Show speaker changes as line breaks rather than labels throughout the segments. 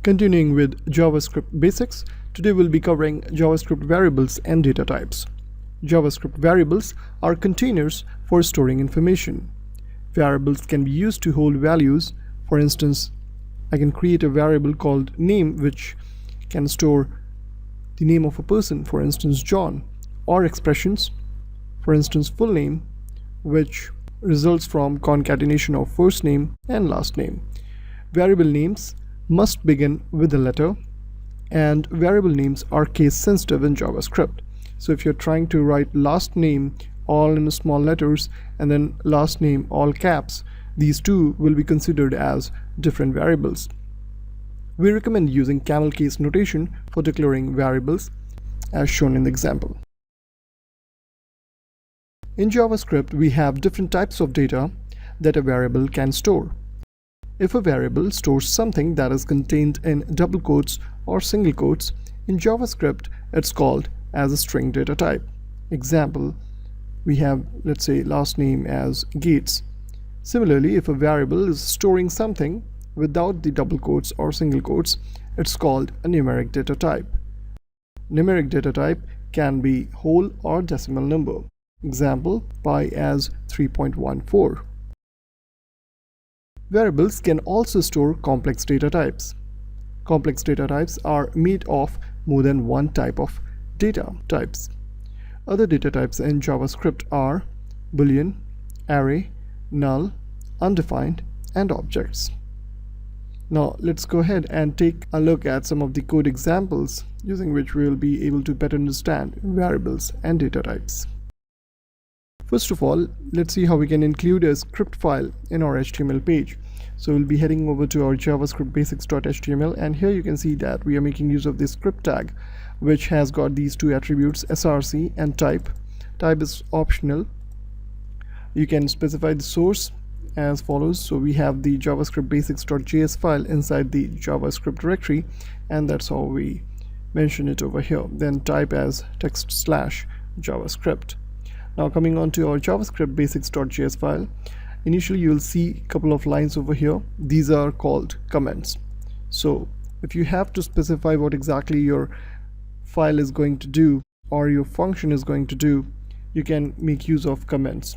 Continuing with JavaScript basics, today we'll be covering JavaScript variables and data types. JavaScript variables are containers for storing information. Variables can be used to hold values. For instance, I can create a variable called name which can store the name of a person, for instance John, or expressions, for instance full name, which results from concatenation of first name and last name. Variable names must begin with a letter, and variable names are case sensitive in JavaScript. So if you're trying to write last name all in small letters and then last name all caps, these two will be considered as different variables. We recommend using camel case notation for declaring variables as shown in the example. In JavaScript, we have different types of data that a variable can store. If a variable stores something that is contained in double quotes or single quotes, in JavaScript it's called as a string data type. Example, we have, let's say, last name as Gates. Similarly, if a variable is storing something without the double quotes or single quotes, it's called a numeric data type. Numeric data type can be whole or decimal number. Example, pi as 3.14. Variables can also store complex data types. Complex data types are made of more than one type of data types. Other data types in JavaScript are Boolean, array, null, undefined, and objects. Now let's go ahead and take a look at some of the code examples using which we will be able to better understand variables and data types. First of all, let's see how we can include a script file in our HTML page. So we'll be heading over to our JavaScript basics.html, and here you can see that we are making use of this script tag which has got these two attributes, src and type. Type is optional. You can specify the source as follows. So we have the JavaScript basics.js file inside the JavaScript directory, and that's how we mention it over here. Then type as text/JavaScript. Now coming on to our JavaScript basics.js file, initially you will see a couple of lines over here. These are called comments. So if you have to specify what exactly your file is going to do or your function is going to do, you can make use of comments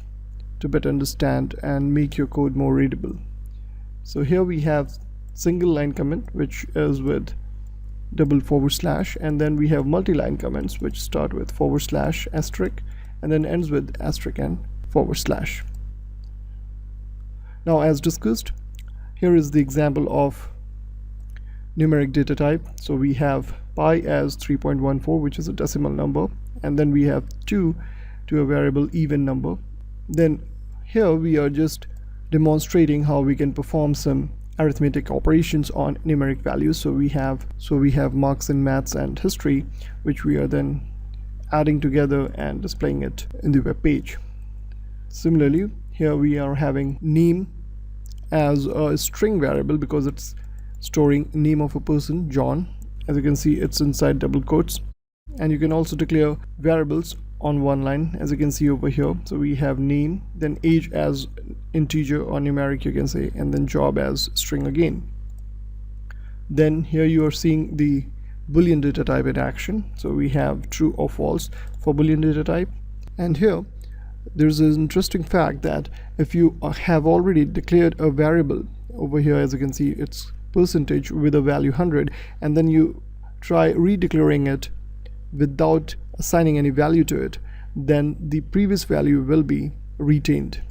to better understand and make your code more readable. So here we have single line comment which is with double // and then we have multi-line comments which start with / asterisk and then ends with asterisk and /. Now as discussed, here is the example of numeric data type. So we have pi as 3.14, which is a decimal number, and then we have 2 to a variable even number. Then here we are just demonstrating how we can perform some arithmetic operations on numeric values. So we have marks in maths and history, which we are then adding together and displaying it in the web page. Similarly, here we are having name as a string variable because it's storing name of a person, John. As you can see, it's inside double quotes, and you can also declare variables on one line, as you can see over here. So we have name, then age as integer or numeric you can say, and then job as string again. Then here you are seeing the Boolean data type in action. So we have true or false for Boolean data type. And here there's an interesting fact that if you have already declared a variable over here, as you can see it's percentage with a value 100, and then you try redeclaring it without assigning any value to it, then the previous value will be retained.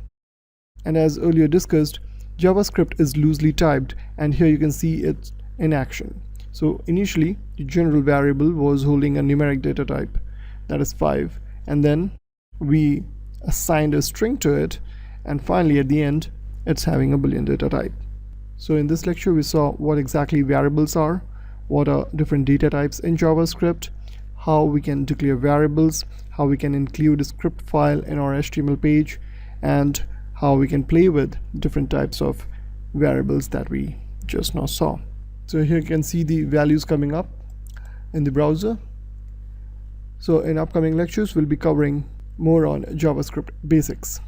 And as earlier discussed, JavaScript is loosely typed, and here you can see it in action. So initially the general variable was holding a numeric data type, that is 5, and then we assigned a string to it, and finally at the end it's having a Boolean data type. So in this lecture we saw what exactly variables are, what are different data types in JavaScript, how we can declare variables, how we can include a script file in our HTML page, and how we can play with different types of variables that we just now saw. So here you can see the values coming up in the browser. So in upcoming lectures we'll be covering more on JavaScript basics.